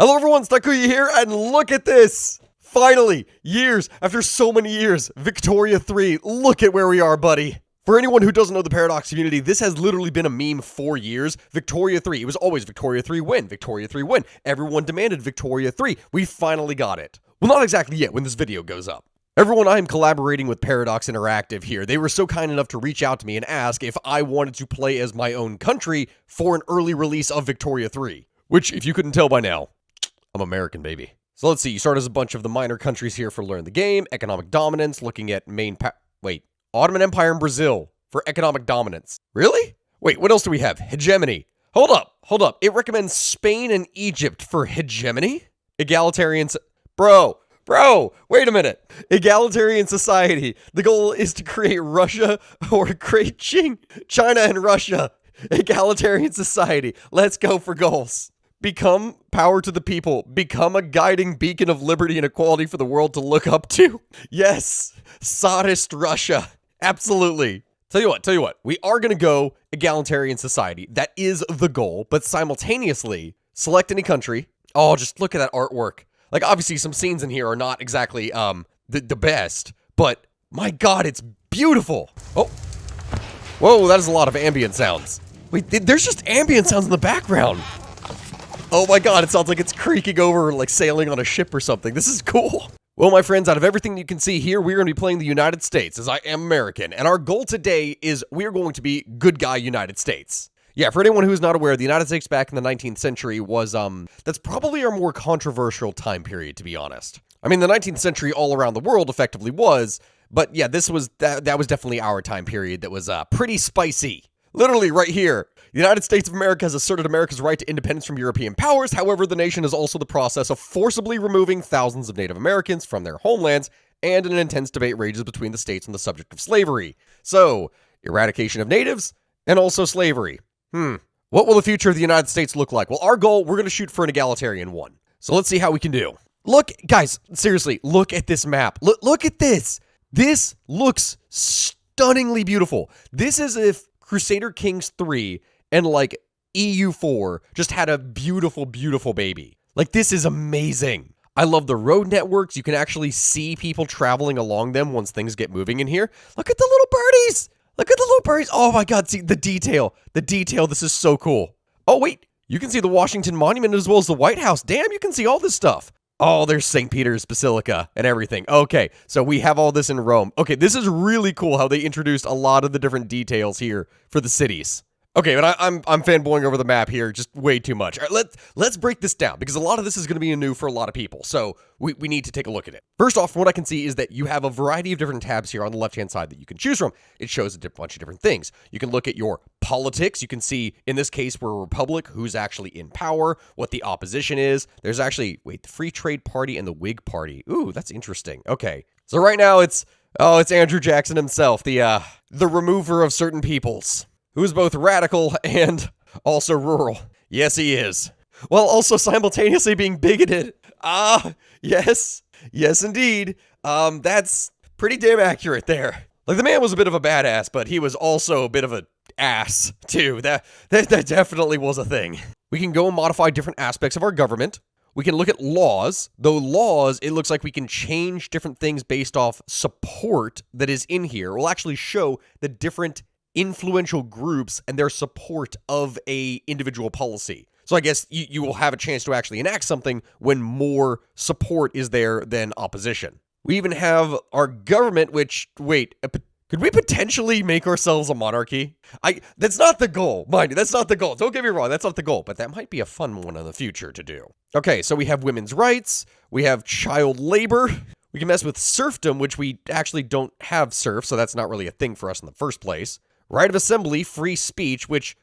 Hello everyone, Stakuya here, and look at this! Finally, years, after so many years, Victoria 3, look at where we are, buddy. For anyone who doesn't know the Paradox community, this has literally been a meme for years. Victoria 3, it was always Victoria 3 win, Victoria 3 win. Everyone demanded Victoria 3. We finally got it. Well, not exactly yet when this video goes up. Everyone, I am collaborating with Paradox Interactive here. They were so kind enough to reach out to me and ask if I wanted to play as my own country for an early release of Victoria 3. Which, if you couldn't tell by now, I'm American, baby. So let's see, you start as a bunch of the minor countries here for learn the game, economic dominance, looking at Ottoman Empire and Brazil for economic dominance. Really? Wait, what else do we have? Hegemony. Hold up. It recommends Spain and Egypt for hegemony? Egalitarian, bro, wait a minute. Egalitarian society. The goal is to create Russia or create China and Russia. Egalitarian society. Let's go for goals. Become power to the people. Become a guiding beacon of liberty and equality for the world to look up to. Yes, Tsarist Russia. Absolutely. Tell you what, we are going to go egalitarian society. That is the goal, but simultaneously, select any country. Oh, just look at that artwork. Like, obviously, some scenes in here are not exactly the best, but my God, it's beautiful. Oh, whoa, that is a lot of ambient sounds. Wait, there's just ambient sounds in the background. Oh my God, it sounds like it's creaking over, like sailing on a ship or something. This is cool. Well, my friends, out of everything you can see here, we're going to be playing the United States, as I am American. And our goal today is we're going to be good guy United States. Yeah, for anyone who's not aware, the United States back in the 19th century was, that's probably our more controversial time period, to be honest. I mean, the 19th century all around the world effectively was, but yeah, that was definitely our time period that was pretty spicy. Literally right here. The United States of America has asserted America's right to independence from European powers. However, the nation is also the process of forcibly removing thousands of Native Americans from their homelands, and an intense debate rages between the states on the subject of slavery. So, eradication of natives, and also slavery. What will the future of the United States look like? Well, our goal, we're going to shoot for an egalitarian one. So let's see how we can do. Look, guys, seriously, look at this map. Look at this. This looks stunningly beautiful. This is if Crusader Kings 3 and like EU4 just had a beautiful, beautiful baby. Like, this is amazing. I love the road networks. You can actually see people traveling along them once things get moving in here. Look at the little birdies. Look at the little birdies. Oh my God, see the detail. The detail, this is so cool. Oh wait, you can see the Washington Monument as well as the White House. Damn, you can see all this stuff. Oh, there's St. Peter's Basilica and everything. Okay, so we have all this in Rome. Okay, this is really cool how they introduced a lot of the different details here for the cities. Okay, but I'm fanboying over the map here just way too much. All right, let's break this down, because a lot of this is going to be new for a lot of people, so we need to take a look at it. First off, from what I can see is that you have a variety of different tabs here on the left-hand side that you can choose from. It shows a bunch of different things. You can look at your politics. You can see, in this case, we're a republic, who's actually in power, what the opposition is. There's actually, the Free Trade Party and the Whig Party. Ooh, that's interesting. Okay, so right now it's Andrew Jackson himself, the remover of certain peoples, who's both radical and also rural. Yes, he is. While also simultaneously being bigoted. Yes, indeed. That's pretty damn accurate there. Like, the man was a bit of a badass, but he was also a bit of an ass, too. That definitely was a thing. We can go and modify different aspects of our government. We can look at laws. Though laws, it looks like we can change different things based off support that is in here. We'll actually show the different influential groups and their support of a individual policy. So I guess you will have a chance to actually enact something when more support is there than opposition. We even have our government, which, could we potentially make ourselves a monarchy? That's not the goal, mind you, that's not the goal. Don't get me wrong, that's not the goal, but that might be a fun one in the future to do. Okay, so we have women's rights, we have child labor, we can mess with serfdom, which we actually don't have serfs, so that's not really a thing for us in the first place. Right of assembly, free speech, which,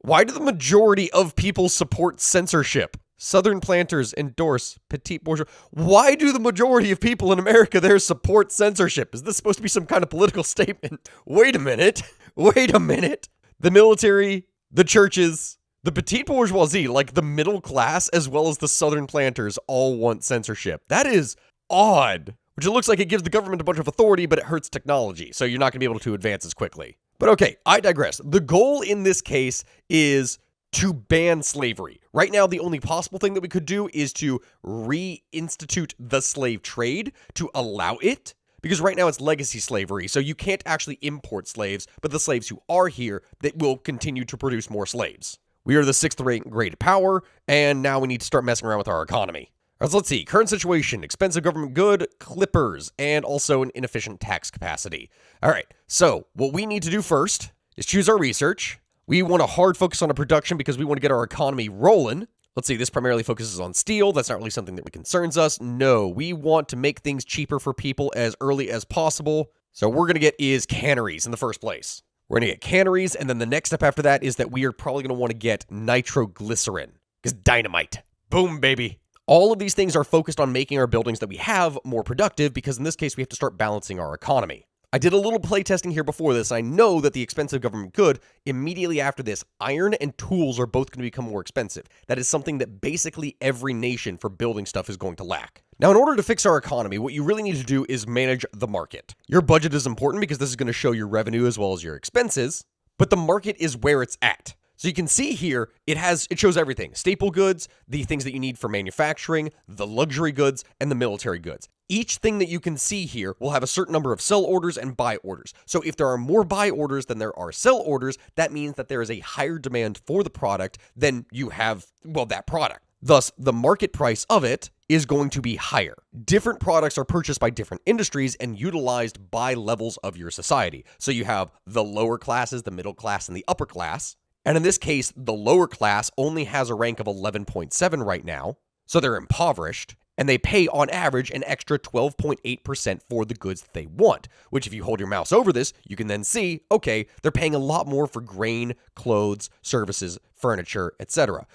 why do the majority of people support censorship? Southern planters endorse petite bourgeois. Why do the majority of people in America there support censorship? Is this supposed to be some kind of political statement? Wait a minute. The military, the churches, the petite bourgeoisie, like the middle class, as well as the Southern planters, all want censorship. That is odd. Which it looks like it gives the government a bunch of authority, but it hurts technology, so you're not going to be able to advance as quickly. But okay, I digress. The goal in this case is to ban slavery. Right now, the only possible thing that we could do is to reinstitute the slave trade to allow it, because right now it's legacy slavery, so you can't actually import slaves, but the slaves who are here, that will continue to produce more slaves. We are the 6th great power, and now we need to start messing around with our economy. All right, so let's see. Current situation, expensive government good, clippers, and also an inefficient tax capacity. All right, so what we need to do first is choose our research. We want to hard focus on our production because we want to get our economy rolling. Let's see, this primarily focuses on steel. That's not really something that concerns us. No, we want to make things cheaper for people as early as possible. So what we're going to get is canneries in the first place. We're going to get canneries, and then the next step after that is that we are probably going to want to get nitroglycerin, because dynamite. Boom, baby. All of these things are focused on making our buildings that we have more productive, because in this case, we have to start balancing our economy. I did a little playtesting here before this. I know that the expensive government good, immediately after this, iron and tools are both going to become more expensive. That is something that basically every nation for building stuff is going to lack. Now, in order to fix our economy, what you really need to do is manage the market. Your budget is important because this is going to show your revenue as well as your expenses, but the market is where it's at. So you can see here, it shows everything. Staple goods, the things that you need for manufacturing, the luxury goods, and the military goods. Each thing that you can see here will have a certain number of sell orders and buy orders. So if there are more buy orders than there are sell orders, that means that there is a higher demand for the product than you have, well, that product. Thus, the market price of it is going to be higher. Different products are purchased by different industries and utilized by levels of your society. So you have the lower classes, the middle class, and the upper class. And in this case, the lower class only has a rank of 11.7 right now, so they're impoverished, and they pay on average an extra 12.8% for the goods that they want, which if you hold your mouse over this, you can then see, okay, they're paying a lot more for grain, clothes, services, furniture, etc.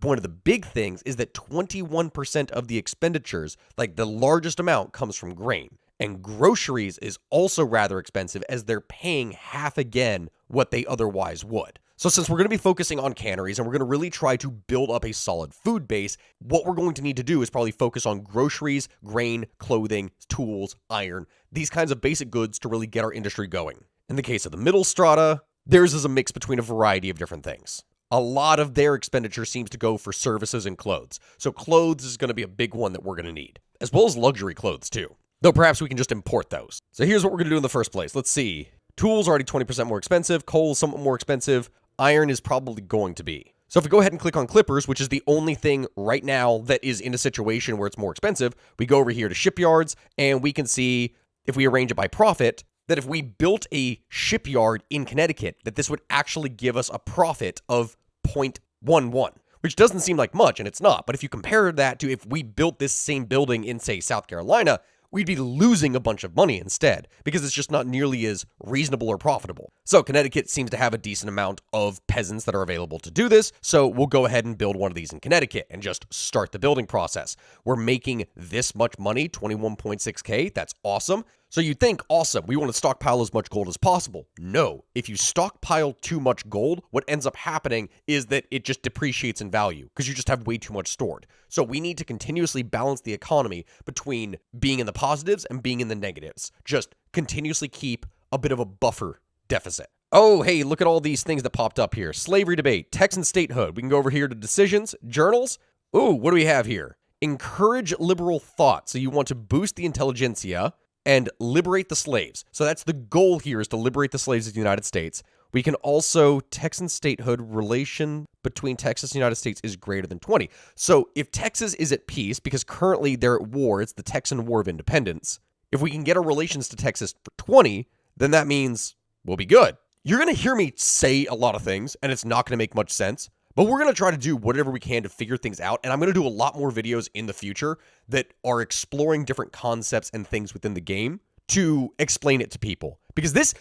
One of the big things is that 21% of the expenditures, like the largest amount, comes from grain. And groceries is also rather expensive as they're paying half again what they otherwise would. So since we're going to be focusing on canneries and we're going to really try to build up a solid food base, what we're going to need to do is probably focus on groceries, grain, clothing, tools, iron, these kinds of basic goods to really get our industry going. In the case of the middle strata, theirs is a mix between a variety of different things. A lot of their expenditure seems to go for services and clothes. So clothes is going to be a big one that we're going to need, as well as luxury clothes too. Though perhaps we can just import those. So here's what we're going to do in the first place. Let's see. Tools are already 20% more expensive. Coal is somewhat more expensive. Iron is probably going to be. So if we go ahead and click on clippers, which is the only thing right now that is in a situation where it's more expensive, we go over here to shipyards, and we can see, if we arrange it by profit, that if we built a shipyard in Connecticut, that this would actually give us a profit of 0.11, which doesn't seem like much, and it's not. But if you compare that to if we built this same building in, say, South Carolina, we'd be losing a bunch of money instead, because it's just not nearly as reasonable or profitable. So Connecticut seems to have a decent amount of peasants that are available to do this, so we'll go ahead and build one of these in Connecticut and just start the building process. We're making this much money, 21.6K, that's awesome. So you'd think, awesome, we want to stockpile as much gold as possible. No, if you stockpile too much gold, what ends up happening is that it just depreciates in value because you just have way too much stored. So we need to continuously balance the economy between being in the positives and being in the negatives. Just continuously keep a bit of a buffer deficit. Oh, hey, look at all these things that popped up here. Slavery debate, Texan statehood. We can go over here to decisions, journals. Ooh, what do we have here? Encourage liberal thought. So you want to boost the intelligentsia and liberate the slaves. So that's the goal here, is to liberate the slaves of the United States. We can also, Texan statehood, relation between Texas and the United States is greater than 20. So if Texas is at peace, because currently they're at war, it's the Texan War of Independence. If we can get our relations to Texas for 20, then that means we'll be good. You're going to hear me say a lot of things, and it's not going to make much sense. But we're going to try to do whatever we can to figure things out, and I'm going to do a lot more videos in the future that are exploring different concepts and things within the game to explain it to people. Because this,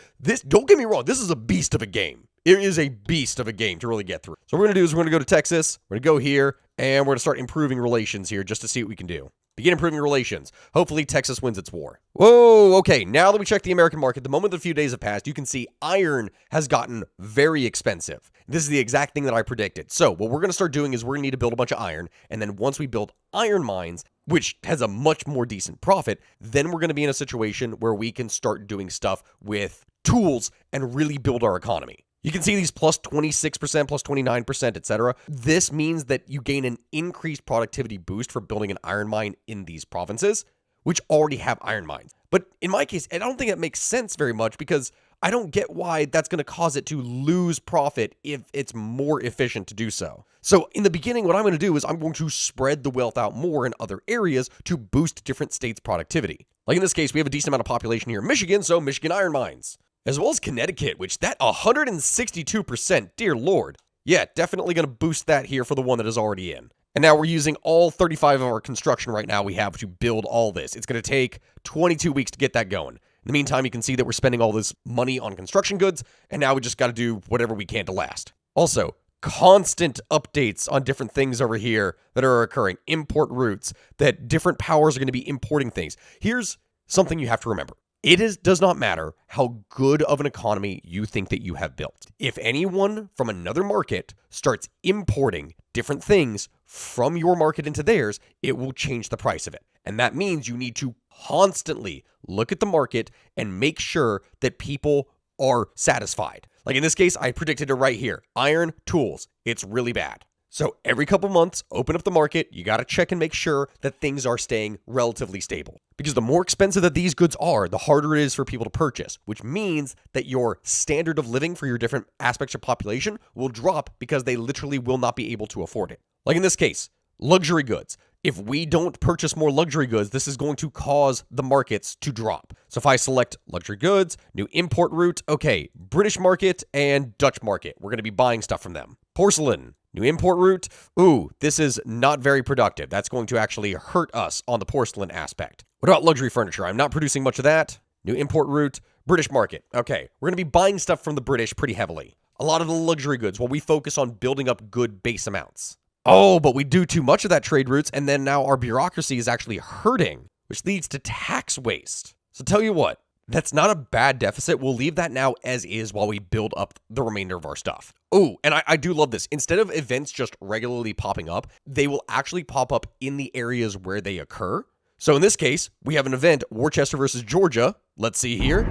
don't get me wrong, this is a beast of a game. It is a beast of a game to really get through. So what we're going to do is we're going to go to Texas, we're going to go here, and we're going to start improving relations here just to see what we can do. Begin improving relations. Hopefully Texas wins its war. Whoa, okay, now that we check the American market, the moment that a few days have passed, you can see iron has gotten very expensive. This is the exact thing that I predicted. So what we're going to start doing is we're going to need to build a bunch of iron, and then once we build iron mines, which has a much more decent profit, then we're going to be in a situation where we can start doing stuff with tools and really build our economy. You can see these plus 26%, plus 29%, etc. This means that you gain an increased productivity boost for building an iron mine in these provinces, which already have iron mines. But in my case, I don't think it makes sense very much because I don't get why that's going to cause it to lose profit if it's more efficient to do so. So in the beginning, what I'm going to do is I'm going to spread the wealth out more in other areas to boost different states' productivity. Like in this case, we have a decent amount of population here in Michigan, so Michigan iron mines. As well as Connecticut, which that 162%, dear Lord. Yeah, definitely going to boost that here for the one that is already in. And now we're using all 35 of our construction right now we have to build all this. It's going to take 22 weeks to get that going. In the meantime, you can see that we're spending all this money on construction goods, and now we just got to do whatever we can to last. Also, constant updates on different things over here that are occurring. Import routes, that different powers are going to be importing things. Here's something you have to remember. Does not matter how good of an economy you think that you have built. If anyone from another market starts importing different things from your market into theirs, it will change the price of it. And that means you need to constantly look at the market and make sure that people are satisfied. Like in this case, I predicted it right here. Iron tools. It's really bad. So every couple months, open up the market. You got to check and make sure that things are staying relatively stable. Because the more expensive that these goods are, the harder it is for people to purchase, which means that your standard of living for your different aspects of population will drop because they literally will not be able to afford it. Like in this case, luxury goods. If we don't purchase more luxury goods, this is going to cause the markets to drop. So if I select luxury goods, new import route, okay, British market and Dutch market. We're going to be buying stuff from them. Porcelain. New import route. Ooh, this is not very productive. That's going to actually hurt us on the porcelain aspect. What about luxury furniture? I'm not producing much of that. New import route. British market. Okay, we're going to be buying stuff from the British pretty heavily. A lot of the luxury goods while we focus on building up good base amounts. Oh, but we do too much of that trade routes, and then now our bureaucracy is actually hurting, which leads to tax waste. So tell you what, that's not a bad deficit. We'll leave that now as is while we build up the remainder of our stuff. Oh, and I do love this. Instead of events just regularly popping up, they will actually pop up in the areas where they occur. So in this case, we have an event, Worcester versus Georgia. Let's see here.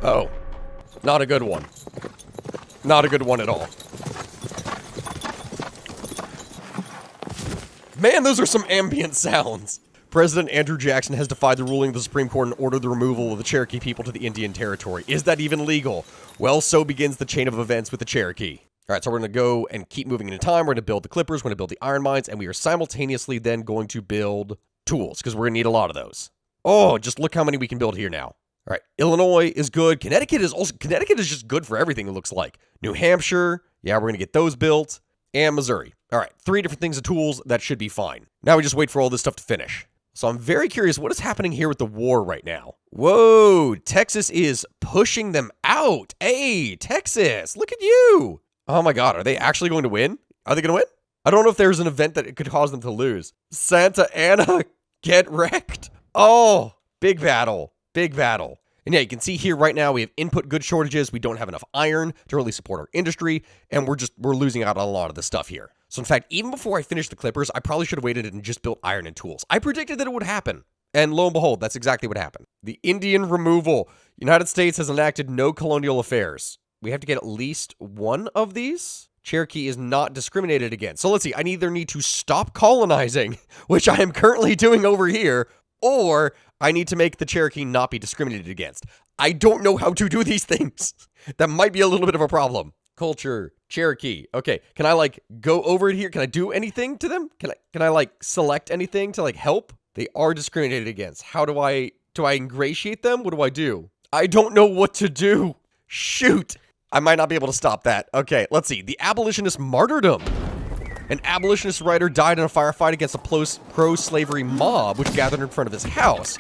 Oh, not a good one. Not a good one at all. Man, those are some ambient sounds. President Andrew Jackson has defied the ruling of the Supreme Court and ordered the removal of the Cherokee people to the Indian Territory. Is that even legal? Well, so begins the chain of events with the Cherokee. All right, so we're going to go and keep moving into time. We're going to build the clippers, we're going to build the iron mines, and we are simultaneously then going to build tools, because we're going to need a lot of those. Oh, just look how many we can build here now. All right, Illinois is good. Connecticut is just good for everything, it looks like. New Hampshire, yeah, we're going to get those built. And Missouri. All right, 3 different things of tools. That should be fine. Now we just wait for all this stuff to finish. So I'm very curious, what is happening here with the war right now? Whoa, Texas is pushing them out. Hey, Texas, look at you. Oh my God, are they actually going to win? Are they going to win? I don't know if there's an event that could cause them to lose. Santa Ana, get wrecked. Oh, big battle, big battle. And yeah, you can see here right now we have input goods shortages. We don't have enough iron to really support our industry, and we're losing out on a lot of the stuff here. So in fact, even before I finished the clippers, I probably should have waited and just built iron and tools. I predicted that it would happen. And lo and behold, that's exactly what happened. The Indian removal. United States has enacted no colonial affairs. We have to get at least one of these. Cherokee is not discriminated against. So let's see, I either need to stop colonizing, which I am currently doing over here, or I need to make the Cherokee not be discriminated against. I don't know how to do these things. That might be a little bit of a problem. Culture, Cherokee. Okay, can I go over it here? Can I do anything to them? Can I select anything to help? They are discriminated against. How do I ingratiate them? What do I do? I don't know what to do. Shoot. I might not be able to stop that. Okay, let's see. The abolitionist martyrdom. An abolitionist writer died in a firefight against a pro-slavery mob which gathered in front of his house.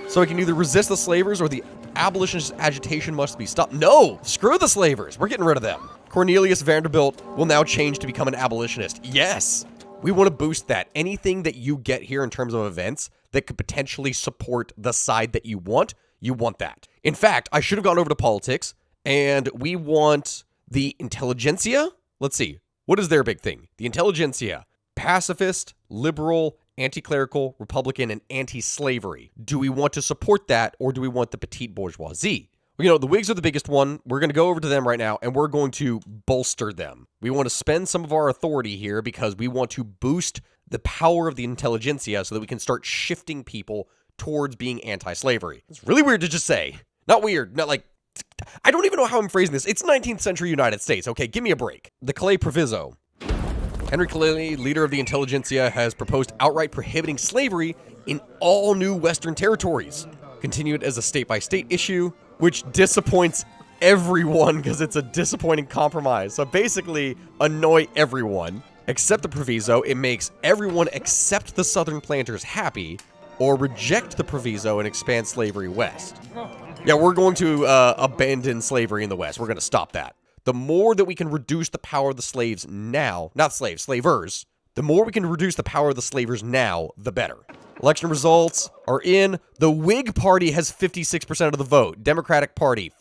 So he can either resist the slavers or the abolitionist agitation must be stopped. No! Screw the slavers! We're getting rid of them. Cornelius Vanderbilt will now change to become an abolitionist. Yes! We want to boost that. Anything that you get here in terms of events that could potentially support the side that you want that. In fact, I should have gone over to politics, and we want the intelligentsia. Let's see. What is their big thing? The intelligentsia. Pacifist, liberal, anti-clerical, Republican, and anti-slavery. Do we want to support that, or do we want the petite bourgeoisie? The Whigs are the biggest one. We're going to go over to them right now, and we're going to bolster them. We want to spend some of our authority here because we want to boost the power of the intelligentsia so that we can start shifting people towards being anti-slavery. It's really weird to just say. Not weird, not like... I don't even know how I'm phrasing this. It's 19th century United States, okay? Give me a break. The Clay Proviso. Henry Clay, leader of the intelligentsia, has proposed outright prohibiting slavery in all new Western territories. Continued as a state-by-state issue, which disappoints everyone because it's a disappointing compromise. So basically, annoy everyone. Accept the proviso. It makes everyone except the Southern planters happy, or reject the proviso and expand slavery west. Yeah, we're going to abandon slavery in the West. We're going to stop that. The more that we can reduce the power of the slaves now, not slaves, slavers, the more we can reduce the power of the slavers now, the better. Election results are in. The Whig Party has 56% of the vote. Democratic Party,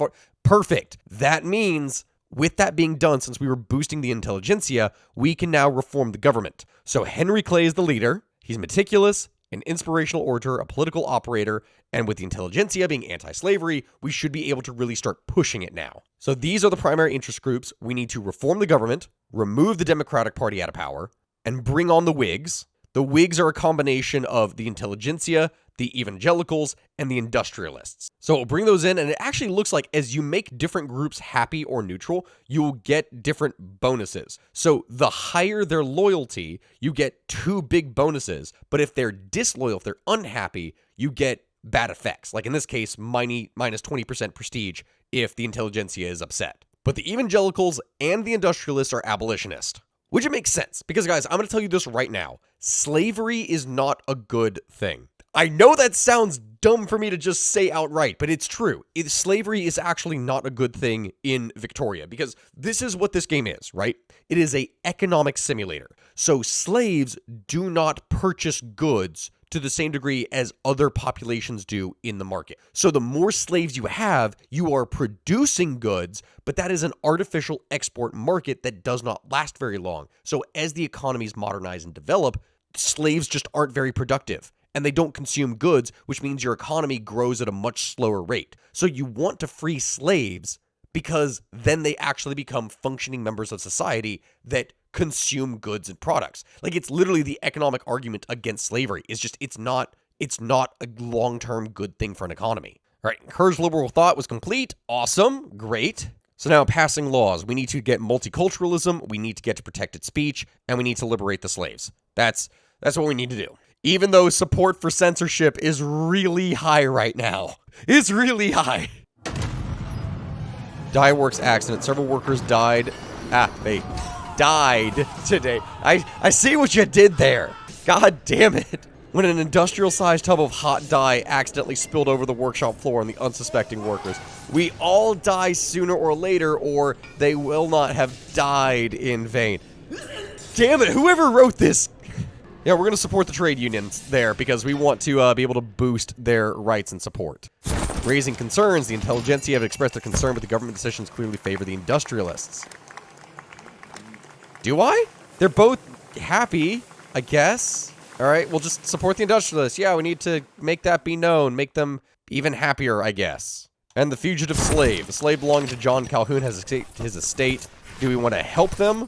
perfect. That means, with that being done, since we were boosting the intelligentsia, we can now reform the government. So Henry Clay is the leader. He's meticulous, an inspirational orator, a political operator, and with the intelligentsia being anti-slavery, we should be able to really start pushing it now. So these are the primary interest groups. We need to reform the government, remove the Democratic Party out of power, and bring on the Whigs. The Whigs are a combination of the intelligentsia, the evangelicals, and the industrialists. So we'll bring those in, and it actually looks like as you make different groups happy or neutral, you will get different bonuses. So the higher their loyalty, you get 2 big bonuses, but if they're disloyal, if they're unhappy, you get bad effects. Like in this case, minus 20% prestige if the intelligentsia is upset. But the evangelicals and the industrialists are abolitionist. Which it makes sense, because guys, I'm going to tell you this right now. Slavery is not a good thing. I know that sounds dumb for me to just say outright, but it's true. Slavery is actually not a good thing in Victoria, because this is what this game is, right? It is an economic simulator. So slaves do not purchase goods to the same degree as other populations do in the market. So the more slaves you have, you are producing goods, but that is an artificial export market that does not last very long. So as the economies modernize and develop, slaves just aren't very productive, and they don't consume goods, which means your economy grows at a much slower rate. So you want to free slaves because then they actually become functioning members of society that consume goods and products. Like, it's literally the economic argument against slavery. It's not a long-term good thing for an economy. All right, encourage liberal thought was complete. Awesome, great. So now passing laws. We need to get multiculturalism, we need to get to protected speech, and we need to liberate the slaves. That's what we need to do. Even though support for censorship is really high right now. It's really high. Dye Works accident. Several workers died. They died today. I see what you did there. God damn it. When an industrial-sized tub of hot dye accidentally spilled over the workshop floor on the unsuspecting workers. We all die sooner or later, or they will not have died in vain. Damn it, whoever wrote this. Yeah, we're going to support the trade unions there because we want to be able to boost their rights and support. Raising concerns. The intelligentsia have expressed their concern, but the government decisions clearly favor the industrialists. Do I? They're both happy, I guess. All right, we'll just support the industrialists. Yeah, we need to make that be known, make them even happier, I guess. And the fugitive slave. The slave belonging to John Calhoun has escaped his estate. Do we want to help them?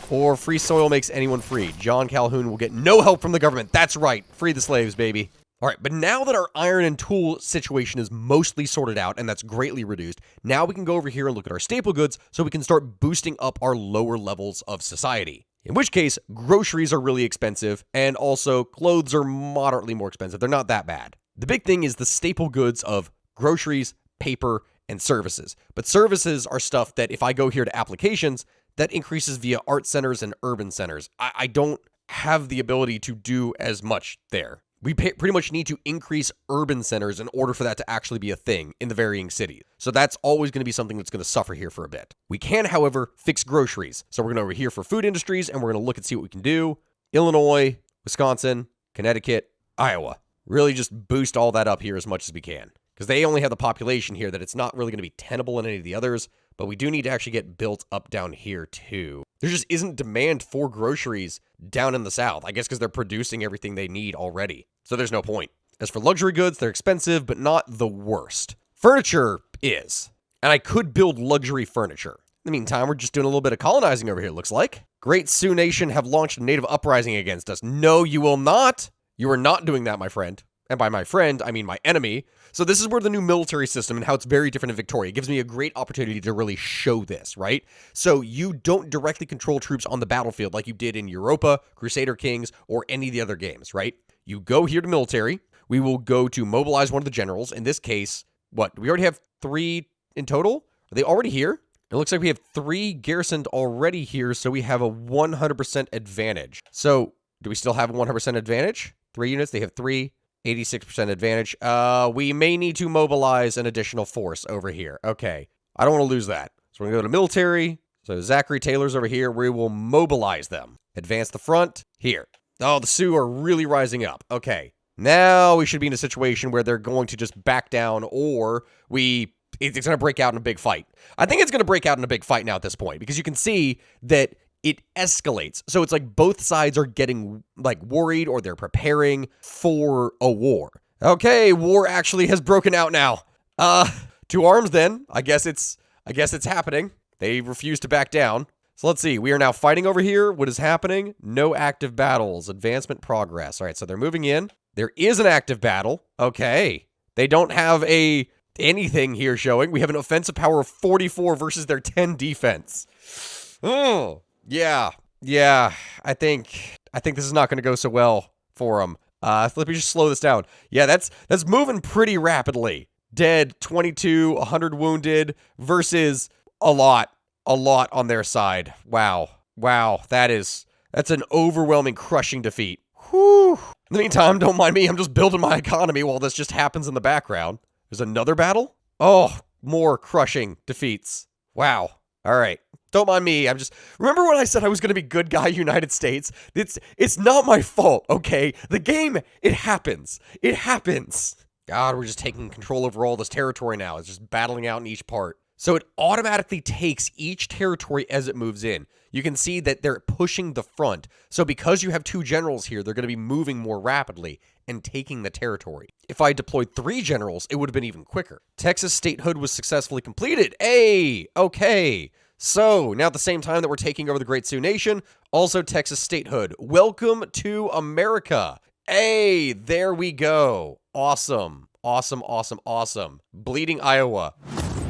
Or free soil makes anyone free? John Calhoun will get no help from the government. That's right. Free the slaves, baby. All right, but now that our iron and tool situation is mostly sorted out, and that's greatly reduced, now we can go over here and look at our staple goods so we can start boosting up our lower levels of society. In which case, groceries are really expensive, and also clothes are moderately more expensive. They're not that bad. The big thing is the staple goods of groceries, paper, and services. But services are stuff that if I go here to applications, that increases via art centers and urban centers. I don't have the ability to do as much there. We pretty much need to increase urban centers in order for that to actually be a thing in the varying cities. So that's always going to be something that's going to suffer here for a bit. We can, however, fix groceries. So we're going to over here for food industries, and we're going to look and see what we can do. Illinois, Wisconsin, Connecticut, Iowa. Really just boost all that up here as much as we can. Because they only have the population here that it's not really going to be tenable in any of the others, but we do need to actually get built up down here too. There just isn't demand for groceries down in the South. I guess because they're producing everything they need already. So there's no point. As for luxury goods, they're expensive, but not the worst. Furniture is. And I could build luxury furniture. In the meantime, we're just doing a little bit of colonizing over here, it looks like. Great Sioux Nation have launched a native uprising against us. No, you will not. You are not doing that, my friend. And by my friend, I mean my enemy. So this is where the new military system and how it's very different in Victoria. It gives me a great opportunity to really show this, right? So you don't directly control troops on the battlefield like you did in Europa, Crusader Kings, or any of the other games, right? You go here to military. We will go to mobilize one of the generals. In this case, what? Do we already have 3 in total? Are they already here? It looks like we have 3 garrisoned already here, so we have a 100% advantage. So, do we still have a 100% advantage? 3 units, they have 3, 86% advantage. We may need to mobilize an additional force over here. Okay, I don't want to lose that. So we're going to go to military. So Zachary Taylor's over here. We will mobilize them. Advance the front. Here. Oh, the Sioux are really rising up. Okay, now we should be in a situation where they're going to just back down, or it's going to break out in a big fight. I think it's going to break out in a big fight now at this point, because you can see that it escalates. So it's like both sides are getting like worried, or they're preparing for a war. Okay, war actually has broken out now. To arms then. I guess it's happening. They refuse to back down. So let's see. We are now fighting over here. What is happening? No active battles. Advancement progress. All right, so they're moving in. There is an active battle. Okay. They don't have anything here showing. We have an offensive power of 44 versus their 10 defense. Oh, yeah. I think this is not going to go so well for them. Let me just slow this down. Yeah, that's moving pretty rapidly. Dead, 22, 100 wounded versus a lot on their side. Wow, that's an overwhelming, crushing defeat. Whew. In the meantime, don't mind me. I'm just building my economy while this just happens in the background. There's another battle? Oh, more crushing defeats. Wow. All right. Don't mind me. Remember when I said I was going to be good guy United States? It's not my fault, okay? The game, it happens. God, we're just taking control over all this territory now. It's just battling out in each part. So it automatically takes each territory as it moves in. You can see that they're pushing the front. So because you have 2 generals here, they're going to be moving more rapidly and taking the territory. If I deployed 3 generals, it would have been even quicker. Texas statehood was successfully completed. Hey, okay. So now at the same time that we're taking over the Great Sioux Nation, also Texas statehood. Welcome to America. Hey, there we go. Awesome. Bleeding Iowa.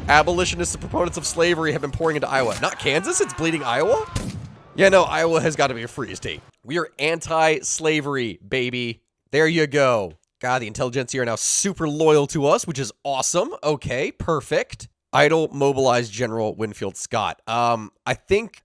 Abolitionists and proponents of slavery have been pouring into Iowa. Not Kansas, it's Bleeding Iowa? Yeah, no, Iowa has got to be a free state. We are anti-slavery, baby. There you go. God, the intelligentsia are now super loyal to us, which is awesome. Okay, perfect. Idle, mobilized General Winfield Scott. I think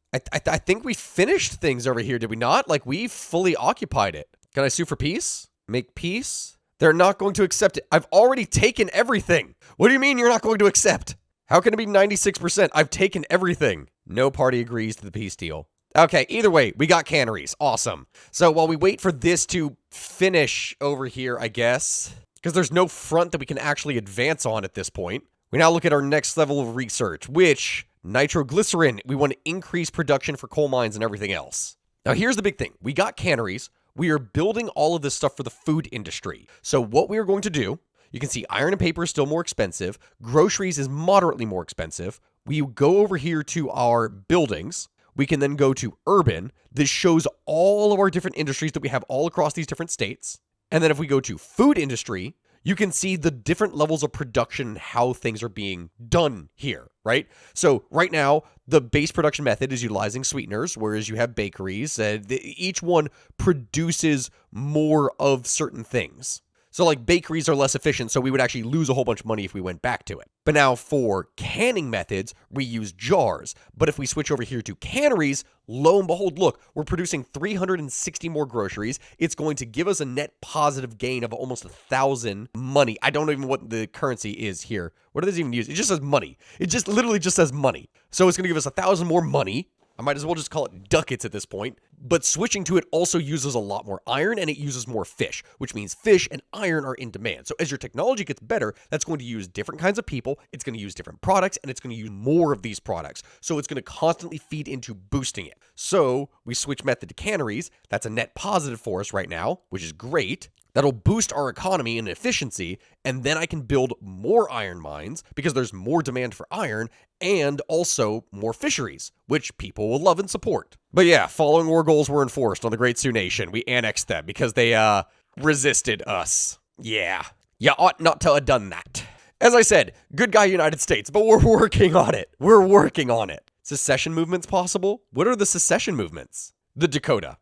we finished things over here, did we not? Like, we fully occupied it. Can I sue for peace? Make peace? They're not going to accept it. I've already taken everything. What do you mean you're not going to accept? How can it be 96%? I've taken everything. No party agrees to the peace deal. Okay, either way, we got canneries. Awesome. So while we wait for this to finish over here, I guess, because there's no front that we can actually advance on at this point, we now look at our next level of research, which, nitroglycerin. We want to increase production for coal mines and everything else. Now, here's the big thing. We got canneries. We are building all of this stuff for the food industry. So what we are going to do, you can see iron and paper is still more expensive. Groceries is moderately more expensive. We go over here to our buildings. We can then go to urban. This shows all of our different industries that we have all across these different states. And then if we go to food industry, you can see the different levels of production and how things are being done here, right? So right now, the base production method is utilizing sweeteners, whereas you have bakeries. Each one produces more of certain things. So like bakeries are less efficient, so we would actually lose a whole bunch of money if we went back to it. But now for canning methods, we use jars. But if we switch over here to canneries, lo and behold, look, we're producing 360 more groceries. It's going to give us a net positive gain of almost 1,000 money. I don't know even what the currency is here. What does it even use? It just says money. It just literally just says money. So it's going to give us 1,000 more money. I might as well just call it ducats at this point. But switching to it also uses a lot more iron and it uses more fish, which means fish and iron are in demand. So as your technology gets better, that's going to use different kinds of people. It's going to use different products and it's going to use more of these products. So it's going to constantly feed into boosting it. So we switch method to canneries. That's a net positive for us right now, which is great. That'll boost our economy and efficiency, and then I can build more iron mines because there's more demand for iron and also more fisheries, which people will love and support. But yeah, following war goals were enforced on the Great Sioux Nation. We annexed them because they resisted us. Yeah. You ought not to have done that. As I said, good guy United States, but we're working on it. We're working on it. Secession movements possible? What are the secession movements? The Dakota,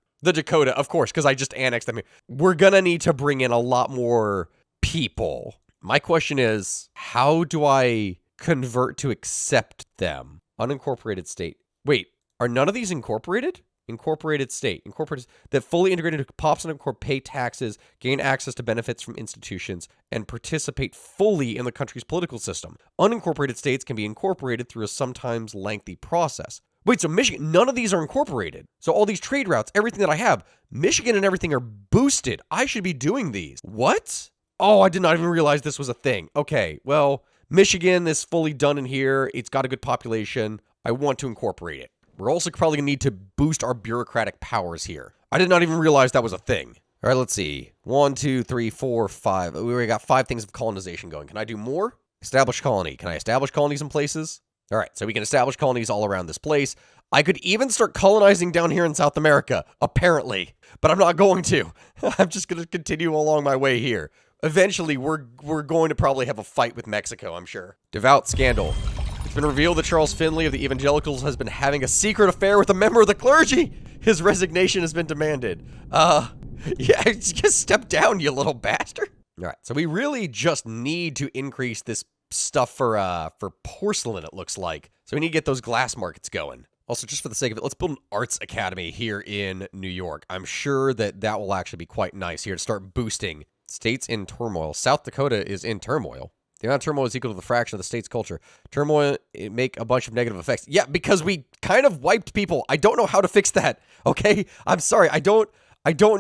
of course, because I just annexed them. We're gonna need to bring in a lot more people. My question is, how do I convert to accept them? Unincorporated state. Wait, are none of these incorporated? Incorporated state. Incorporated that fully integrated POPs and pay taxes, gain access to benefits from institutions, and participate fully in the country's political system. Unincorporated states can be incorporated through a sometimes lengthy process. Wait, so Michigan, none of these are incorporated. So all these trade routes, everything that I have, Michigan and everything are boosted. I should be doing these. What? Oh, I did not even realize this was a thing. Okay, well, Michigan is fully done in here. It's got a good population. I want to incorporate it. We're also probably going to need to boost our bureaucratic powers here. I did not even realize that was a thing. All right, let's see. 1, 2, 3, 4, 5. We already got 5 things of colonization going. Can I do more? Establish colony. Can I establish colonies in places? All right, so we can establish colonies all around this place. I could even start colonizing down here in South America, apparently, but I'm not going to. I'm just going to continue along my way here. Eventually, we're going to probably have a fight with Mexico, I'm sure. Devout scandal. It's been revealed that Charles Finley of the Evangelicals has been having a secret affair with a member of the clergy. His resignation has been demanded. Yeah, just step down, you little bastard. All right, so we really just need to increase this stuff for porcelain, it looks like. So we need to get those glass markets going. Also, just for the sake of it, let's build an arts academy here in New York. I'm sure that will actually be quite nice here to start boosting states in turmoil. South Dakota is in turmoil. The amount of turmoil is equal to the fraction of the state's culture. Turmoil make a bunch of negative effects. Yeah, because we kind of wiped people. I don't know how to fix that. Okay, I'm sorry. I don't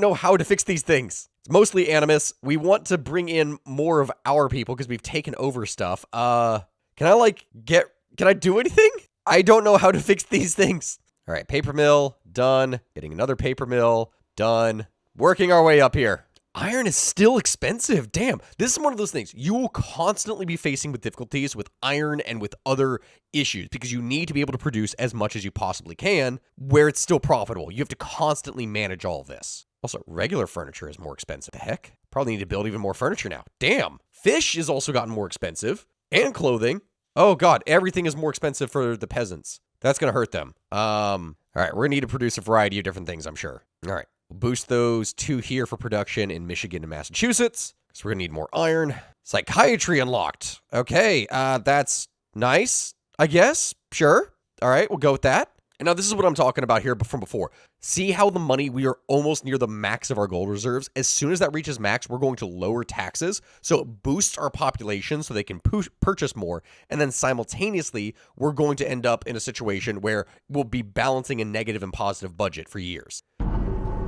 know how to fix these things. It's mostly animus. We want to bring in more of our people because we've taken over stuff. Can I do anything? I don't know how to fix these things. All right, paper mill, done. Getting another paper mill, done. Working our way up here. Iron is still expensive. Damn, this is one of those things. You will constantly be facing with difficulties with iron and with other issues because you need to be able to produce as much as you possibly can where it's still profitable. You have to constantly manage all of this. Also, regular furniture is more expensive. The heck? Probably need to build even more furniture now. Damn. Fish has also gotten more expensive. And clothing. Oh god, everything is more expensive for the peasants. That's going to hurt them. All right, we're going to need to produce a variety of different things, I'm sure. All right, we'll boost those 2 here for production in Michigan and Massachusetts. So we're going to need more iron. Psychiatry unlocked. Okay, that's nice, I guess. Sure. All right, we'll go with that. And now this is what I'm talking about here from before. See how the money, we are almost near the max of our gold reserves. As soon as that reaches max, we're going to lower taxes. So it boosts our population so they can purchase more. And then simultaneously, we're going to end up in a situation where we'll be balancing a negative and positive budget for years.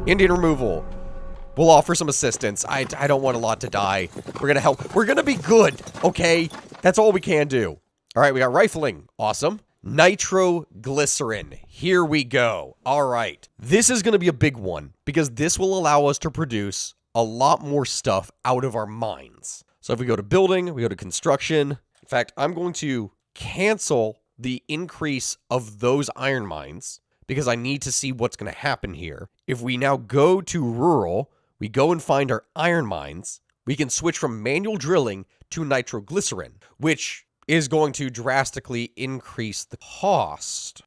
Indian removal. We'll offer some assistance. I don't want a lot to die. We're going to help. We're going to be good, okay? That's all we can do. All right, we got rifling. Awesome. Nitroglycerin. Here we go. All right. This is going to be a big one because this will allow us to produce a lot more stuff out of our mines. So if we go to building, we go to construction. In fact, I'm going to cancel the increase of those iron mines because I need to see what's going to happen here. If we now go to rural, we go and find our iron mines, we can switch from manual drilling to nitroglycerin, which is going to drastically increase the cost.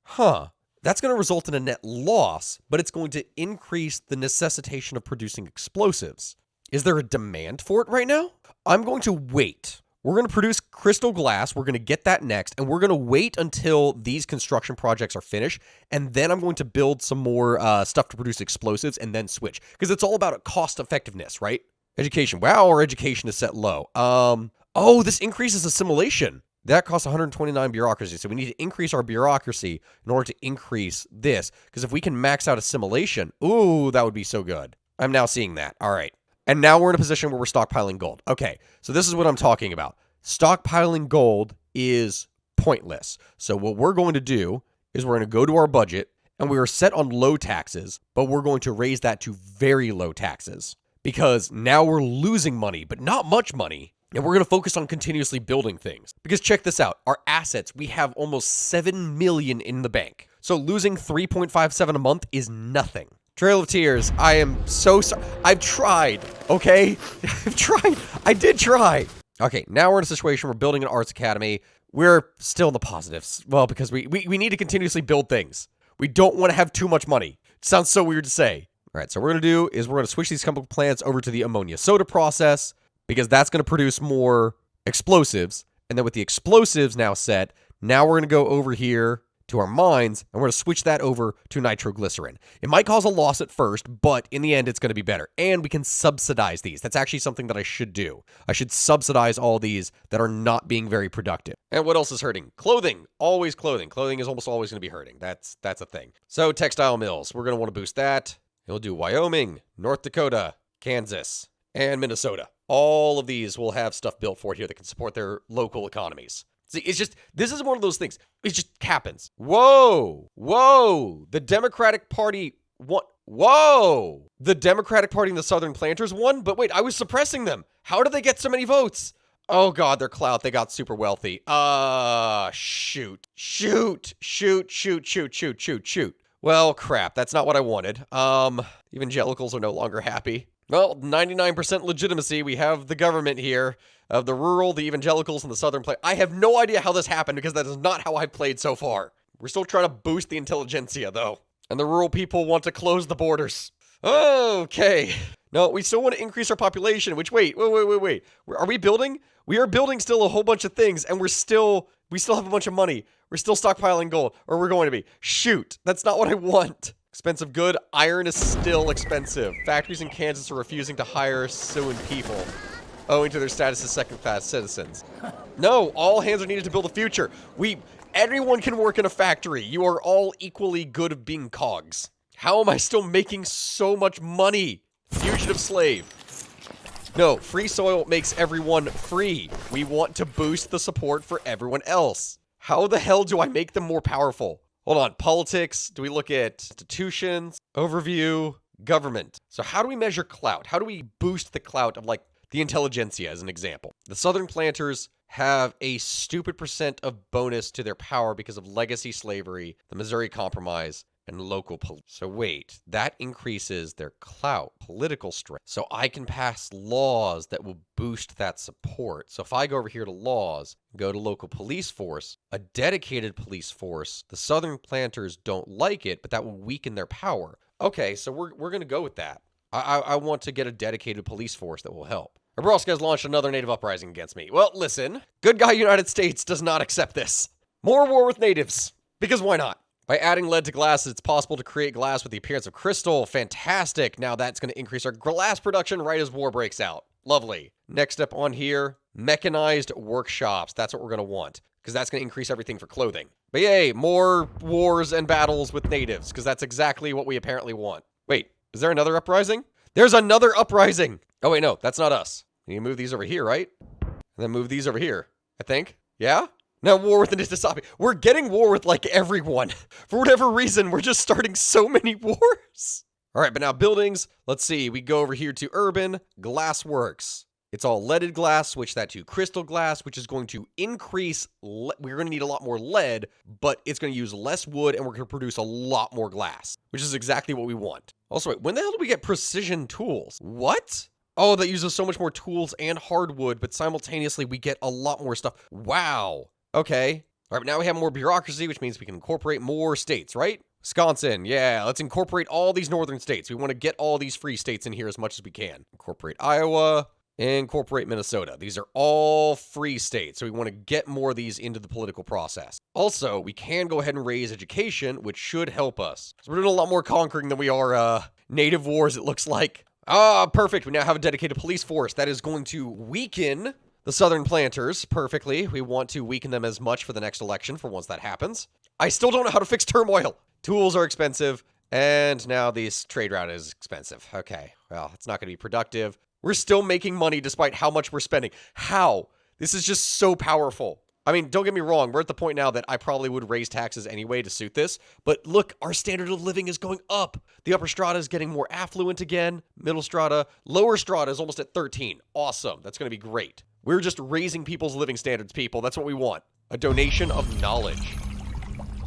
That's going to result in a net loss, but it's going to increase the necessitation of producing explosives. Is there a demand for it right now? I'm going to wait. We're going to produce crystal glass. We're going to get that next, and we're going to wait until these construction projects are finished, and then I'm going to build some more stuff to produce explosives and then switch, because it's all about cost effectiveness, right? Education. Wow, our education is set low. Oh, this increases assimilation. That costs 129 bureaucracy. So we need to increase our bureaucracy in order to increase this. Because if we can max out assimilation, ooh, that would be so good. I'm now seeing that. All right. And now we're in a position where we're stockpiling gold. Okay. So this is what I'm talking about. Stockpiling gold is pointless. So what we're going to do is we're going to go to our budget and we are set on low taxes, but we're going to raise that to very low taxes. because now we're losing money, but not much money. And we're going to focus on continuously building things. Because check this out. Our assets, we have almost 7 million in the bank. So losing 3.57 a month is nothing. Trail of Tears, I am so sorry. I've tried, okay? I've tried. I did try. Okay, now we're in a situation where we're building an arts academy. We're still in the positives. Well, because we need to continuously build things. We don't want to have too much money. It sounds so weird to say. All right, so what we're going to do is we're going to switch these chemical plants over to the ammonia soda process, because that's going to produce more explosives. And then with the explosives now set, now we're going to go over here to our mines, and we're going to switch that over to nitroglycerin. It might cause a loss at first, but in the end, it's going to be better. And we can subsidize these. That's actually something that I should do. I should subsidize all these that are not being very productive. And what else is hurting? Clothing. Always clothing. Clothing is almost always going to be hurting. That's a thing. So textile mills. We're going to want to boost that. We'll do Wyoming, North Dakota, Kansas, and Minnesota. All of these will have stuff built for it here that can support their local economies. See, it's just, this is one of those things. It just happens. Whoa. The Democratic Party won. Whoa. The Democratic Party and the Southern Planters won? But wait, I was suppressing them. How did they get so many votes? Oh God, their clout. They got super wealthy. Shoot. Well, crap. That's not what I wanted. Evangelicals are no longer happy. Well, 99% legitimacy. We have the government here of the rural, the evangelicals, and the southern play. I have no idea how this happened because that is not how I've played so far. We're still trying to boost the intelligentsia, though. And the rural people want to close the borders. Okay. No, we still want to increase our population, which, wait. Are we building? We are building still a whole bunch of things, and we still have a bunch of money. We're still stockpiling gold, or we're going to be. Shoot, that's not what I want. Expensive good. Iron is still expensive. Factories in Kansas are refusing to hire Siouan people, owing to their status as second-class citizens. No, all hands are needed to build a future. Everyone can work in a factory. You are all equally good at being cogs. How am I still making so much money? Fugitive slave. No, free soil makes everyone free. We want to boost the support for everyone else. How the hell do I make them more powerful? Hold on, politics. Do we look at institutions? Overview, government. So how do we measure clout? How do we boost the clout of, like, the intelligentsia, as an example? The Southern Planters have a stupid % of bonus to their power because of legacy slavery, the Missouri Compromise, and local police. So wait, that increases their clout, political strength. So I can pass laws that will boost that support. So if I go over here to laws, go to local police force, a dedicated police force, the Southern Planters don't like it, but that will weaken their power. Okay, so we're going to go with that. I want to get a dedicated police force that will help. Nebraska has launched another native uprising against me. Well, listen, good guy United States does not accept this. More war with natives, because why not? By adding lead to glass, it's possible to create glass with the appearance of crystal. Fantastic. Now that's going to increase our glass production right as war breaks out. Lovely. Next up on here, mechanized workshops. That's what we're going to want, because that's going to increase everything for clothing. But yay, more wars and battles with natives, because that's exactly what we apparently want. Wait, is there another uprising? There's another uprising. Oh, wait, no, that's not us. You can move these over here, right? And then move these over here, I think. Yeah? Now war with the Nistasapi. We're getting war with, like, everyone. For whatever reason, we're just starting so many wars. All right, but now buildings. Let's see. We go over here to urban glassworks. It's all leaded glass. Switch that to crystal glass, which is going to increase. We're going to need a lot more lead, but it's going to use less wood, and we're going to produce a lot more glass, which is exactly what we want. Also, wait, when the hell do we get precision tools? What? Oh, that uses so much more tools and hardwood, but simultaneously we get a lot more stuff. Wow. Okay. All right, now we have more bureaucracy, which means we can incorporate more states, right? Wisconsin, yeah, let's incorporate all these northern states. We want to get all these free states in here as much as we can. Incorporate Iowa, incorporate Minnesota. These are all free states, so we want to get more of these into the political process. Also, we can go ahead and raise education, which should help us. So we're doing a lot more conquering than we are native wars, it looks like. Ah, perfect. We now have a dedicated police force that is going to weaken the Southern Planters perfectly. We want to weaken them as much for the next election for once that happens. I still don't know how to fix turmoil. Tools are expensive, and now this trade route is expensive. Okay, well, it's not going to be productive. We're still making money despite how much we're spending. How? This is just so powerful. I mean, don't get me wrong, we're at the point now that I probably would raise taxes anyway to suit this, but look, our standard of living is going up. The upper strata is getting more affluent again, middle strata, lower strata is almost at 13. Awesome, that's going to be great. We're just raising people's living standards, people. That's what we want. A donation of knowledge.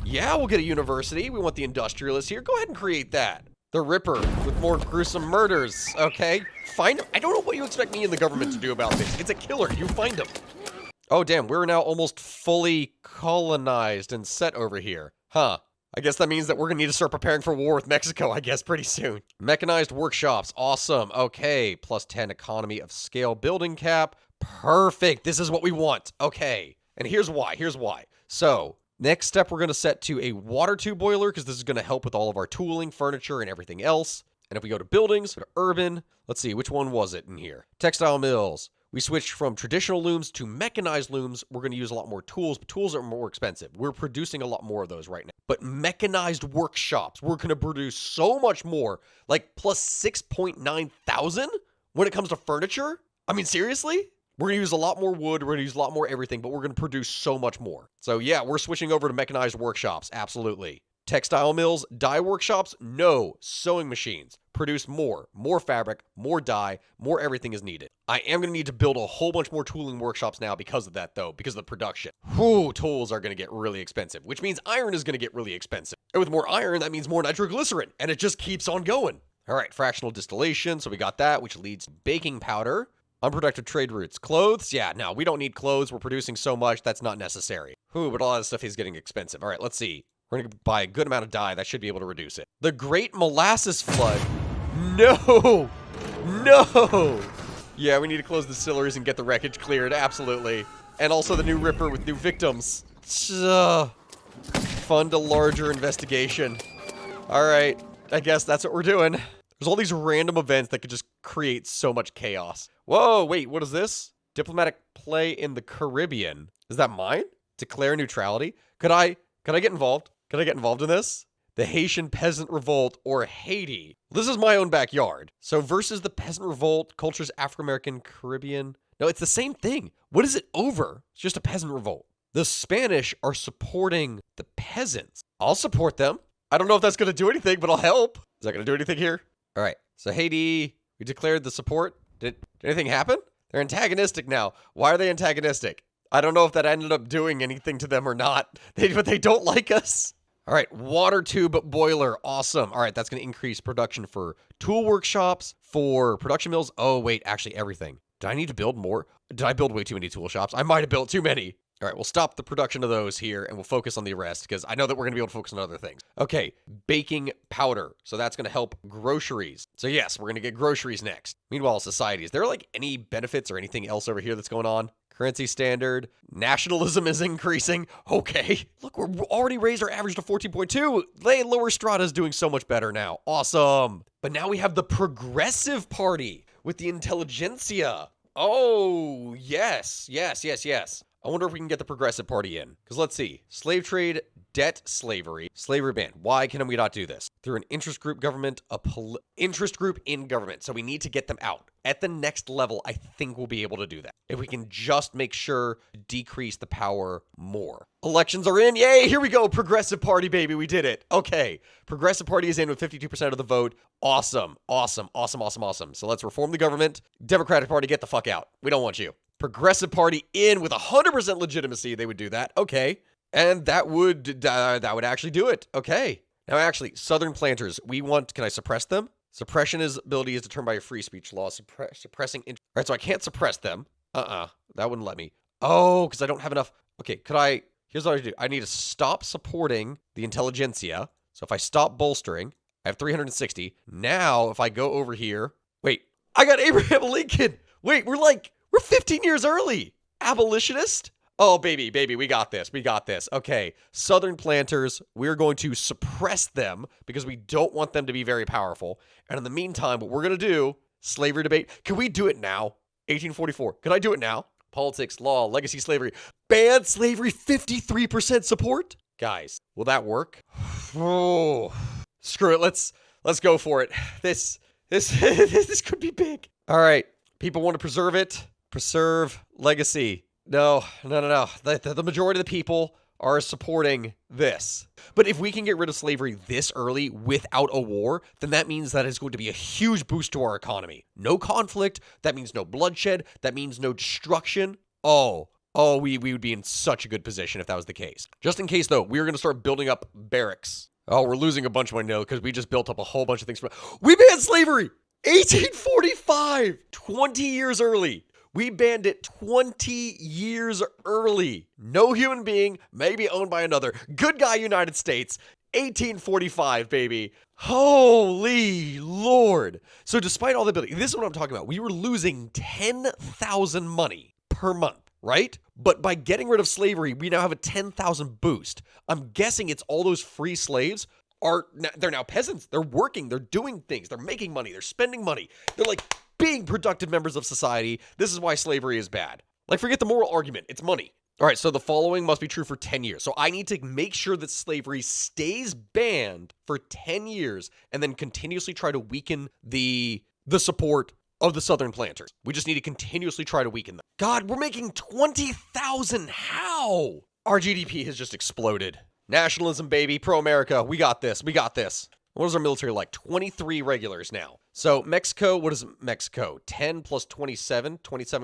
Yeah, we'll get a university. We want the industrialists here. Go ahead and create that. The Ripper with more gruesome murders, okay? Find him. I don't know what you expect me and the government to do about this. It's a killer. You find him. Oh, damn, we're now almost fully colonized and set over here. Huh. I guess that means that we're gonna need to start preparing for war with Mexico, I guess, pretty soon. Mechanized workshops, awesome. Okay, plus 10 economy of scale building cap. Perfect, this is what we want. Okay, and here's why. So, next step we're gonna set to a water tube boiler, because this is gonna help with all of our tooling, furniture, and everything else. And if we go to buildings, go to urban, let's see, which one was it in here? Textile mills. We switched from traditional looms to mechanized looms. We're going to use a lot more tools, but tools are more expensive. We're producing a lot more of those right now. But mechanized workshops, we're going to produce so much more, like plus 6.9 thousand when it comes to furniture. I mean, seriously? We're going to use a lot more wood, we're going to use a lot more everything, but we're going to produce so much more. So yeah, we're switching over to mechanized workshops, absolutely. Textile mills, dye workshops, no. Sewing machines, produce more fabric, more dye, more everything is needed. I am going to need to build a whole bunch more tooling workshops now because of that though, because of the production. Whew, tools are going to get really expensive, which means iron is going to get really expensive. And with more iron, that means more nitroglycerin, and it just keeps on going. All right, fractional distillation, so we got that, which leads to baking powder. Unproductive trade routes. Clothes? Yeah, no, we don't need clothes. We're producing so much, that's not necessary. Whew, but a lot of stuff is getting expensive. All right, let's see. We're going to buy a good amount of dye. That should be able to reduce it. The Great Molasses Flood. No! No! Yeah, we need to close the distilleries and get the wreckage cleared. Absolutely. And also the new Ripper with new victims. Fund a larger investigation. All right. I guess that's what we're doing. There's all these random events that could just create so much chaos. Whoa, wait, what is this? Diplomatic play in the Caribbean. Is that mine? Declare neutrality? Could I get involved? Could I get involved in this? The Haitian Peasant Revolt, or Haiti. This is my own backyard. So versus the Peasant Revolt, cultures African-American, Caribbean. No, it's the same thing. What is it over? It's just a peasant revolt. The Spanish are supporting the peasants. I'll support them. I don't know if that's going to do anything, but I'll help. Is that going to do anything here? All right. So Haiti, we declared the support. Did anything happen? They're antagonistic now. Why are they antagonistic? I don't know if that ended up doing anything to them or not. But they don't like us. All right, water tube boiler, awesome. All right, that's going to increase production for tool workshops, for production mills. Oh, wait, actually everything. Did I need to build more? Did I build way too many tool shops? I might have built too many. All right, we'll stop the production of those here, and we'll focus on the rest, because I know that we're going to be able to focus on other things. Okay, baking powder. So that's going to help groceries. So yes, we're going to get groceries next. Meanwhile, society, is there like any benefits or anything else over here that's going on? Currency standard. Nationalism is increasing. Okay. Look, we're already raised our average to 14.2. Lower strata is doing so much better now. Awesome. But now we have the Progressive Party with the intelligentsia. Oh, yes. I wonder if we can get the Progressive Party in. Because let's see. Slave trade, debt, slavery ban. Why can we not do this? Through an interest group government, interest group in government. So we need to get them out. At the next level, I think we'll be able to do that. If we can just make sure to decrease the power more. Elections are in. Yay, here we go. Progressive Party, baby. We did it. Okay. Progressive Party is in with 52% of the vote. Awesome. So let's reform the government. Democratic Party, get the fuck out. We don't want you. Progressive Party in with 100% legitimacy. They would do that. Okay. And that would actually do it. Okay. Now, actually, Southern planters, can I suppress them? Suppression ability is determined by a free speech law. Suppressing. All right, so I can't suppress them. That wouldn't let me. Oh, because I don't have enough. Okay, here's what I do. I need to stop supporting the intelligentsia. So if I stop bolstering, I have 360. Now, if I go over here, wait, I got Abraham Lincoln. Wait, we're 15 years early. Abolitionist? Oh, baby, we got this. Okay, Southern planters, we're going to suppress them because we don't want them to be very powerful. And in the meantime, what we're going to do, slavery debate. Can we do it now? 1844. Can I do it now? Politics, law, legacy slavery. Ban slavery, 53% support? Guys, will that work? Oh, screw it. Let's go for it. This could be big. All right, people want to preserve it. Preserve legacy. No. The majority of the people are supporting this. But if we can get rid of slavery this early without a war, then that means that it's going to be a huge boost to our economy. No conflict. That means no bloodshed. That means no destruction. We would be in such a good position if that was the case. Just in case, though, we're going to start building up barracks. Oh, we're losing a bunch of money now because we just built up a whole bunch of things. We banned slavery! 1845! 20 years early. We banned it 20 years early. No human being may be owned by another. Good guy, United States. 1845, baby. Holy Lord. So despite all the ability, this is what I'm talking about. We were losing 10,000 money per month, right? But by getting rid of slavery, we now have a 10,000 boost. I'm guessing it's all those free slaves they're now peasants. They're working. They're doing things. They're making money. They're spending money. They're like being productive members of society. This is why slavery is bad. Like, forget the moral argument. It's money. All right, so the following must be true for 10 years. So I need to make sure that slavery stays banned for 10 years and then continuously try to weaken the support of the Southern planters. We just need to continuously try to weaken them. God, we're making 20,000. How? Our GDP has just exploded. Nationalism, baby. Pro-America. We got this. We got this. What is our military like? 23 regulars now. So Mexico, what is Mexico? 10 plus 27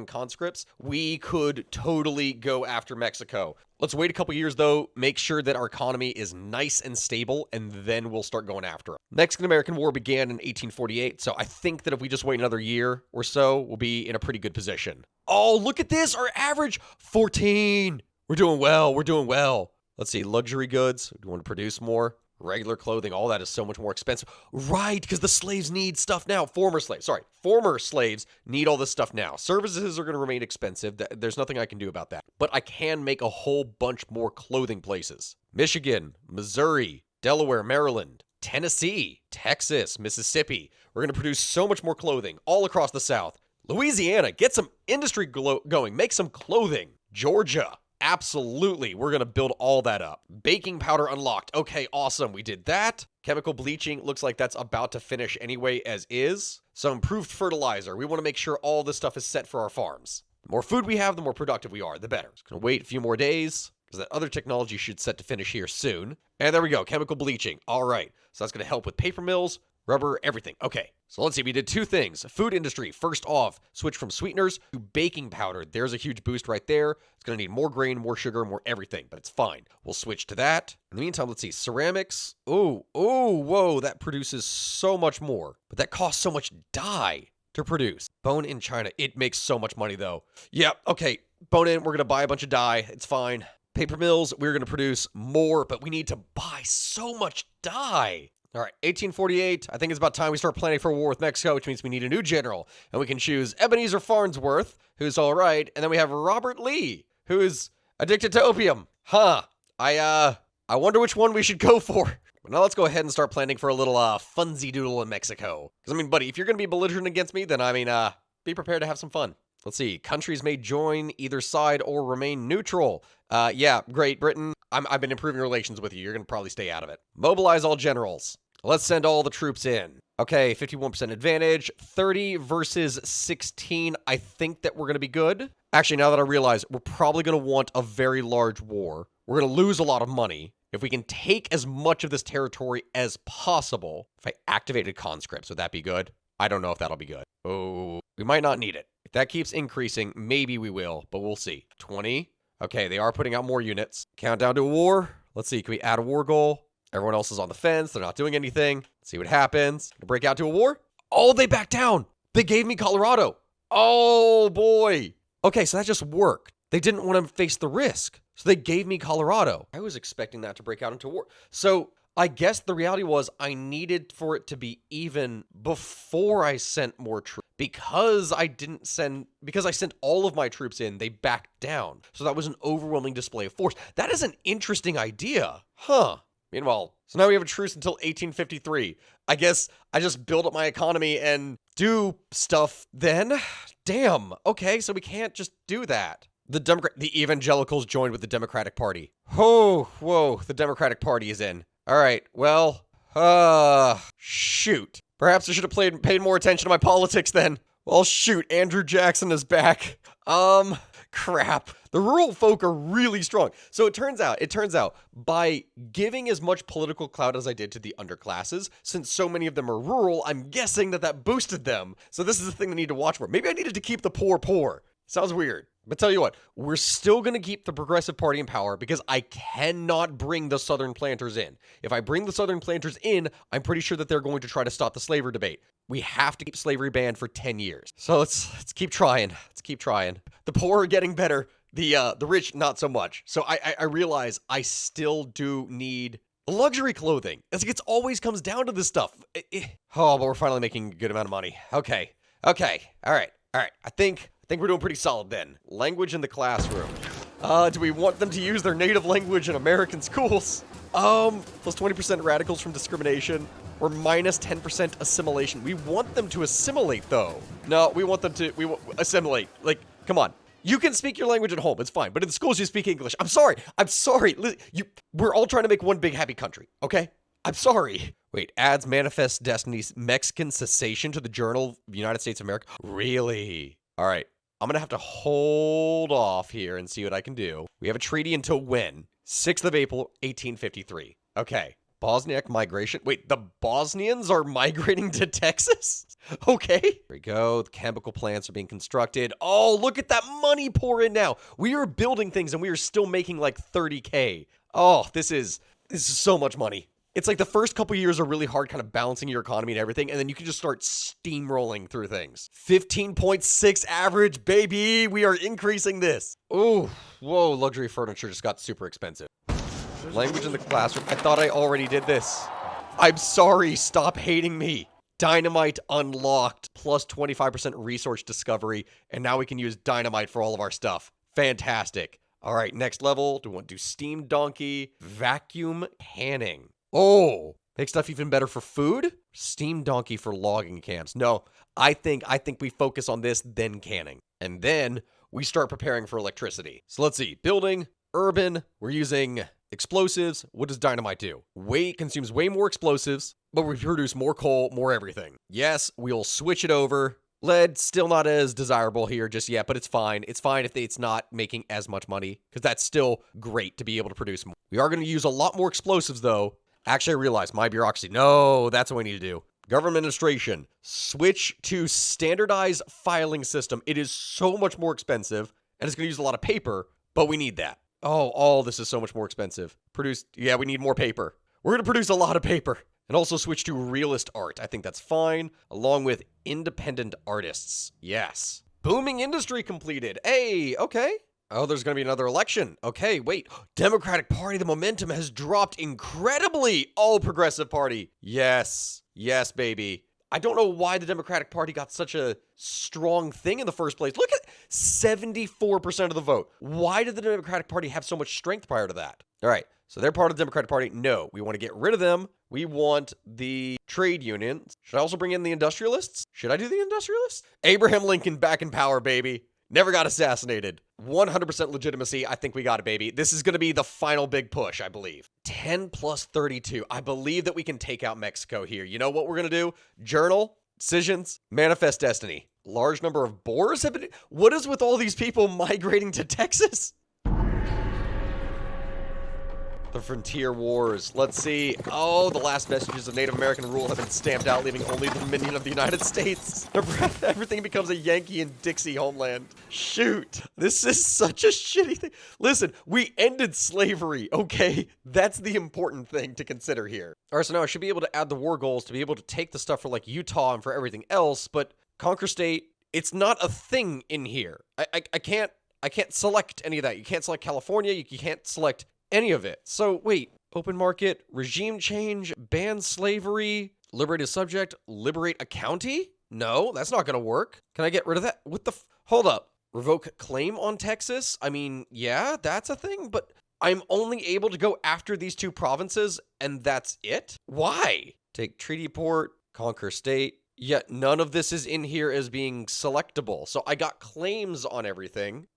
conscripts. We could totally go after Mexico. Let's wait a couple years, though. Make sure that our economy is nice and stable, and then we'll start going after them. Mexican-American War began in 1848, so I think that if we just wait another year or so, we'll be in a pretty good position. Oh, look at this. Our average, 14. We're doing well. We're doing well. Let's see. Luxury goods. Do we want to produce more? Regular clothing, all that is so much more expensive. Right, because the slaves need stuff now. Former slaves need all this stuff now. Services are going to remain expensive. There's nothing I can do about that. But I can make a whole bunch more clothing places. Michigan, Missouri, Delaware, Maryland, Tennessee, Texas, Mississippi. We're going to produce so much more clothing all across the South. Louisiana, get some industry going. Make some clothing. Georgia. Absolutely. We're going to build all that up. Baking powder unlocked. Okay, awesome. We did that. Chemical bleaching looks like that's about to finish anyway as is. So improved fertilizer. We want to make sure all this stuff is set for our farms. The more food we have, the more productive we are, the better. Just going to wait a few more days because that other technology should set to finish here soon. And there we go. Chemical bleaching. All right. So that's going to help with paper mills, rubber, everything. Okay. So let's see, we did two things. Food industry, first off, switch from sweeteners to baking powder. There's a huge boost right there. It's going to need more grain, more sugar, more everything, but it's fine. We'll switch to that. In the meantime, let's see, ceramics. Whoa, that produces so much more, but that costs so much dye to produce. Bone in China, it makes so much money though. Yep, okay, bone in, we're going to buy a bunch of dye. It's fine. Paper mills, we're going to produce more, but we need to buy so much dye. All right, 1848, I think it's about time we start planning for a war with Mexico, which means we need a new general. And we can choose Ebenezer Farnsworth, who's all right, and then we have Robert Lee, who is addicted to opium. I wonder which one we should go for. But now let's go ahead and start planning for a little funsy doodle in Mexico. Because, I mean, buddy, if you're going to be belligerent against me, then, be prepared to have some fun. Let's see, countries may join either side or remain neutral. Yeah, Great Britain, I've been improving relations with you. You're going to probably stay out of it. Mobilize all generals. Let's send all the troops in. Okay, 51% advantage, 30 versus 16. I think that we're going to be good. Actually, now that I realize, we're probably going to want a very large war. We're going to lose a lot of money. If we can take as much of this territory as possible, if I activated conscripts, would that be good? I don't know if that'll be good. Oh, we might not need it. If that keeps increasing, maybe we will, but we'll see. 20. Okay, they are putting out more units. Countdown to a war. Let's see, can we add a war goal? Everyone else is on the fence. They're not doing anything. Let's see what happens. Gonna break out to a war. Oh, they backed down. They gave me Colorado. Oh, boy. Okay, so that just worked. They didn't want to face the risk, so they gave me Colorado. I was expecting that to break out into war. So I guess the reality was I needed for it to be even before I sent more troops. Because I sent all of my troops in, they backed down. So that was an overwhelming display of force. That is an interesting idea. Meanwhile, so now we have a truce until 1853. I guess I just build up my economy and do stuff then. Damn. Okay, so we can't just do that. The evangelicals joined with the Democratic Party. Oh, whoa, the Democratic Party is in. All right, well, shoot. Perhaps I should have paid more attention to my politics then. Well, shoot, Andrew Jackson is back. Crap. The rural folk are really strong. So it turns out, by giving as much political clout as I did to the underclasses, since so many of them are rural, I'm guessing that boosted them. So this is the thing I need to watch for. Maybe I needed to keep the poor poor. Sounds weird. But tell you what, we're still going to keep the Progressive Party in power because I cannot bring the Southern planters in. If I bring the Southern planters in, I'm pretty sure that they're going to try to stop the slavery debate. We have to keep slavery banned for 10 years. So let's keep trying. Let's keep trying. The poor are getting better. The rich, not so much. So I realize I still do need luxury clothing. It always comes down to this stuff. Oh, but we're finally making a good amount of money. Okay. All right. I think we're doing pretty solid then. Language in the classroom. Do we want them to use their native language in American schools? Plus 20% radicals from discrimination, or minus 10% assimilation. We want them to assimilate, though. No, we want them to assimilate. Like, come on. You can speak your language at home, it's fine. But in schools, you speak English. I'm sorry. We're all trying to make one big happy country, okay? I'm sorry. Wait, adds Manifest Destiny's Mexican cessation to the Journal of the United States of America? Really? All right. I'm going to have to hold off here and see what I can do. We have a treaty until when? 6th of April, 1853. Okay. Bosniak migration. Wait, the Bosnians are migrating to Texas? Okay. Here we go. The chemical plants are being constructed. Oh, look at that money pour in now. We are building things and we are still making like 30K. Oh, this is so much money. It's like the first couple years are really hard kind of balancing your economy and everything, and then you can just start steamrolling through things. 15.6 average, baby. We are increasing this. Oh, whoa, luxury furniture just got super expensive. Language in the classroom. I thought I already did this. I'm sorry. Stop hating me. Dynamite unlocked. Plus 25% resource discovery, and now we can use dynamite for all of our stuff. Fantastic. All right, next level. Do we want to do steam donkey? Vacuum canning. Oh, make stuff even better for food? Steam donkey for logging camps. No, I think we focus on this, then canning. And then we start preparing for electricity. So let's see. Building, urban, we're using explosives. What does dynamite do? Consumes way more explosives, but we produce more coal, more everything. Yes, we'll switch it over. Lead, still not as desirable here just yet, but it's fine. It's fine if it's not making as much money, because that's still great to be able to produce more. We are going to use a lot more explosives, though. Actually, I realized my bureaucracy. No, that's what we need to do. Government administration. Switch to standardized filing system. It is so much more expensive, and it's going to use a lot of paper, but we need that. Oh, this is so much more expensive. We need more paper. We're going to produce a lot of paper. And also switch to realist art. I think that's fine. Along with independent artists. Yes. Booming industry completed. Hey, okay. Oh, there's going to be another election. Okay, wait. Democratic Party, the momentum has dropped incredibly. Oh, Progressive Party. Yes. Yes, baby. I don't know why the Democratic Party got such a strong thing in the first place. Look at 74% of the vote. Why did the Democratic Party have so much strength prior to that? All right. So they're part of the Democratic Party. No, we want to get rid of them. We want the trade unions. Should I also bring in the industrialists? Should I do the industrialists? Abraham Lincoln back in power, baby. Never got assassinated. 100% legitimacy. I think we got it, baby. This is going to be the final big push, I believe. 10 plus 32. I believe that we can take out Mexico here. You know what we're going to do? Journal, decisions, manifest destiny. Large number of Boers have been... What is with all these people migrating to Texas? The Frontier Wars. Let's see. Oh, the last vestiges of Native American rule have been stamped out, leaving only the Dominion of the United States. Everything becomes a Yankee and Dixie homeland. Shoot. This is such a shitty thing. Listen, we ended slavery, okay? That's the important thing to consider here. All right, so now I should be able to add the war goals to be able to take the stuff for like Utah and for everything else, but Conquer State, it's not a thing in here. I can't select any of that. You can't select California. You can't select any of it. So wait, open market, regime change, ban slavery, liberate a subject, liberate a county? No, that's not going to work. Can I get rid of that? Hold up. Revoke claim on Texas? I mean, yeah, that's a thing, but I'm only able to go after these two provinces and that's it? Why? Take treaty port, conquer state. Yet none of this is in here as being selectable. So I got claims on everything.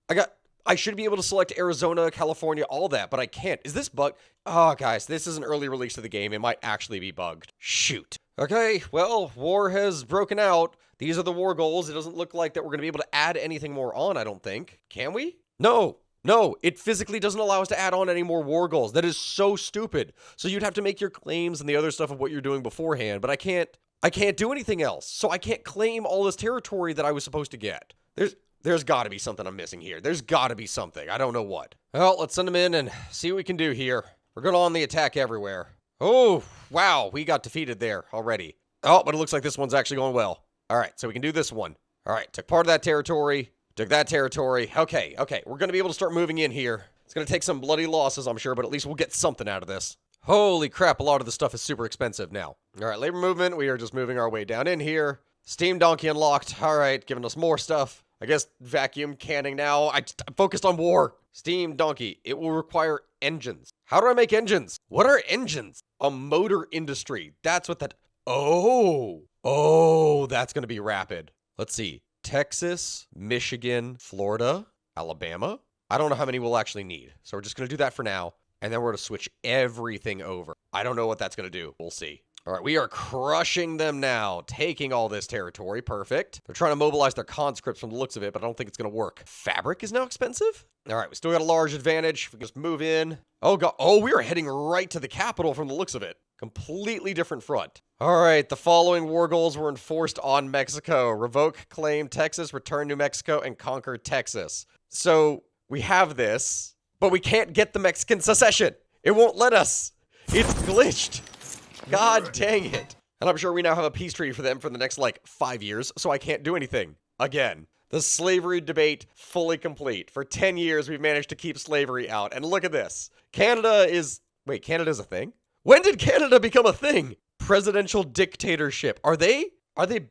I should be able to select Arizona, California, all that, but I can't. Is this bugged? Oh, guys, this is an early release of the game. It might actually be bugged. Shoot. Okay, well, war has broken out. These are the war goals. It doesn't look like that we're going to be able to add anything more on, I don't think. Can we? No. No, it physically doesn't allow us to add on any more war goals. That is so stupid. So you'd have to make your claims and the other stuff of what you're doing beforehand, but I can't do anything else. So I can't claim all this territory that I was supposed to get. There's got to be something I'm missing here. There's got to be something. I don't know what. Well, let's send them in and see what we can do here. We're going on the attack everywhere. Oh, wow. We got defeated there already. Oh, but it looks like this one's actually going well. All right, so we can do this one. All right, took part of that territory. Took that territory. Okay. We're going to be able to start moving in here. It's going to take some bloody losses, I'm sure, but at least we'll get something out of this. Holy crap, a lot of the stuff is super expensive now. All right, labor movement. We are just moving our way down in here. Steam donkey unlocked. All right, giving us more stuff. I guess vacuum canning now. I'm focused on war. Steam donkey. It will require engines. How do I make engines? What are engines? A motor industry. That's what that... Oh, that's going to be rapid. Let's see. Texas, Michigan, Florida, Alabama. I don't know how many we'll actually need. So we're just going to do that for now. And then we're going to switch everything over. I don't know what that's going to do. We'll see. All right, we are crushing them now. Taking all this territory. Perfect. They're trying to mobilize their conscripts from the looks of it, but I don't think it's going to work. Fabric is now expensive? All right, we still got a large advantage. We can just move in. Oh, God. Oh, we are heading right to the capital from the looks of it. Completely different front. All right, the following war goals were enforced on Mexico. Revoke, claim Texas, return New Mexico, and conquer Texas. So we have this, but we can't get the Mexican secession. It won't let us. It's glitched. God dang it. And I'm sure we now have a peace treaty for them for the next, 5 years, so I can't do anything. Again, the slavery debate fully complete. For 10 years, we've managed to keep slavery out. And look at this. Canada's a thing? When did Canada become a thing? Presidential dictatorship. Are they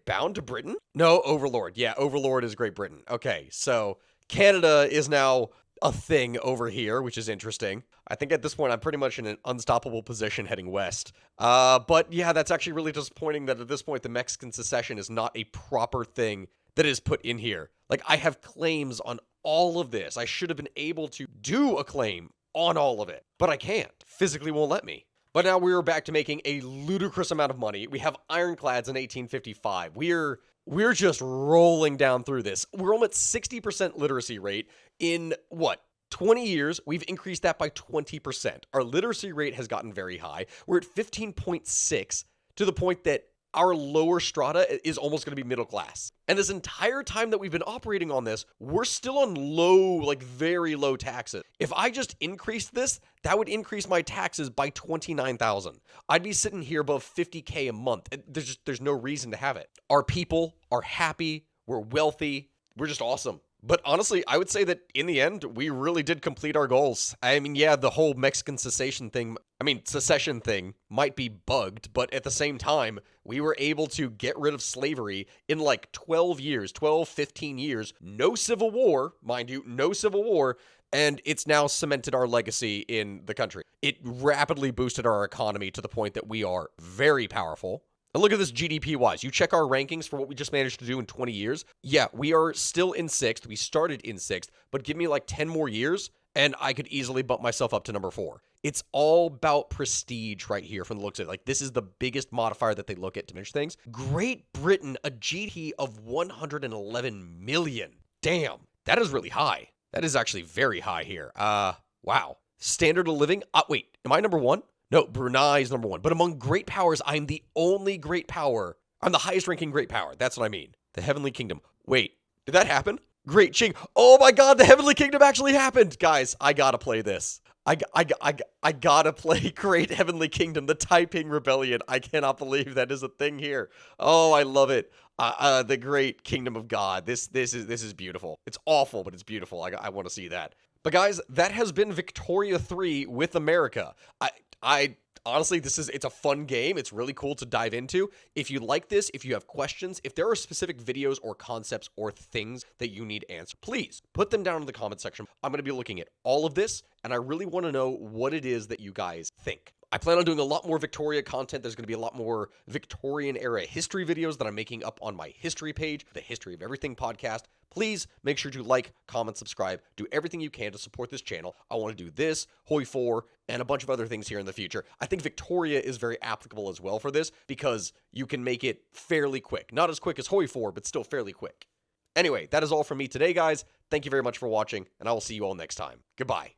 bound to Britain? No, Overlord. Yeah, Overlord is Great Britain. Okay, so Canada is now a thing over here, which is interesting. I think at this point I'm pretty much in an unstoppable position heading west. But yeah, that's actually really disappointing that at this point the Mexican secession is not a proper thing that is put in here. I have claims on all of this. I should have been able to do a claim on all of it, but I can't. Physically won't let me. But now we're back to making a ludicrous amount of money. We have ironclads in 1855. We're just rolling down through this. We're almost 60% literacy rate. In, 20 years, we've increased that by 20%. Our literacy rate has gotten very high. We're at 15.6 to the point that our lower strata is almost going to be middle class. And this entire time that we've been operating on this, we're still on low, very low taxes. If I just increased this, that would increase my taxes by $29,000. I'd be sitting here above $50K a month. There's no reason to have it. Our people are happy. We're wealthy. We're just awesome. But honestly, I would say that in the end, we really did complete our goals. I mean, yeah, the whole Mexican secession thing might be bugged, but at the same time, we were able to get rid of slavery in 12, 15 years. No civil war, mind you, no civil war. And it's now cemented our legacy in the country. It rapidly boosted our economy to the point that we are very powerful. And look at this GDP-wise. You check our rankings for what we just managed to do in 20 years. Yeah, we are still in 6th. We started in 6th, but give me 10 more years, and I could easily bump myself up to number 4. It's all about prestige right here from the looks of it. This is the biggest modifier that they look at to manage things. Great Britain, a GDP of 111 million. Damn, that is really high. That is actually very high here. Wow. Standard of living? Wait, am I number 1? No, Brunei is number 1. But among great powers, I'm the only great power. I'm the highest ranking great power. That's what I mean. The Heavenly Kingdom. Wait, did that happen? Great Qing. Oh my God, the Heavenly Kingdom actually happened. Guys, I gotta play this. I gotta play Great Heavenly Kingdom, the Taiping Rebellion. I cannot believe that is a thing here. Oh, I love it. The Great Kingdom of God. This is beautiful. It's awful, but it's beautiful. I want to see that. But guys, that has been Victoria 3 with America. I honestly, it's a fun game. It's really cool to dive into. If you like this, if you have questions, if there are specific videos or concepts or things that you need answered, please put them down in the comment section. I'm going to be looking at all of this, and I really want to know what it is that you guys think. I plan on doing a lot more Victoria content. There's going to be a lot more Victorian era history videos that I'm making up on my history page, the History of Everything podcast. Please make sure to like, comment, subscribe, do everything you can to support this channel. I want to do this, Hoi 4, and a bunch of other things here in the future. I think Victoria is very applicable as well for this because you can make it fairly quick. Not as quick as Hoi 4, but still fairly quick. Anyway, that is all from me today, guys. Thank you very much for watching, and I will see you all next time. Goodbye.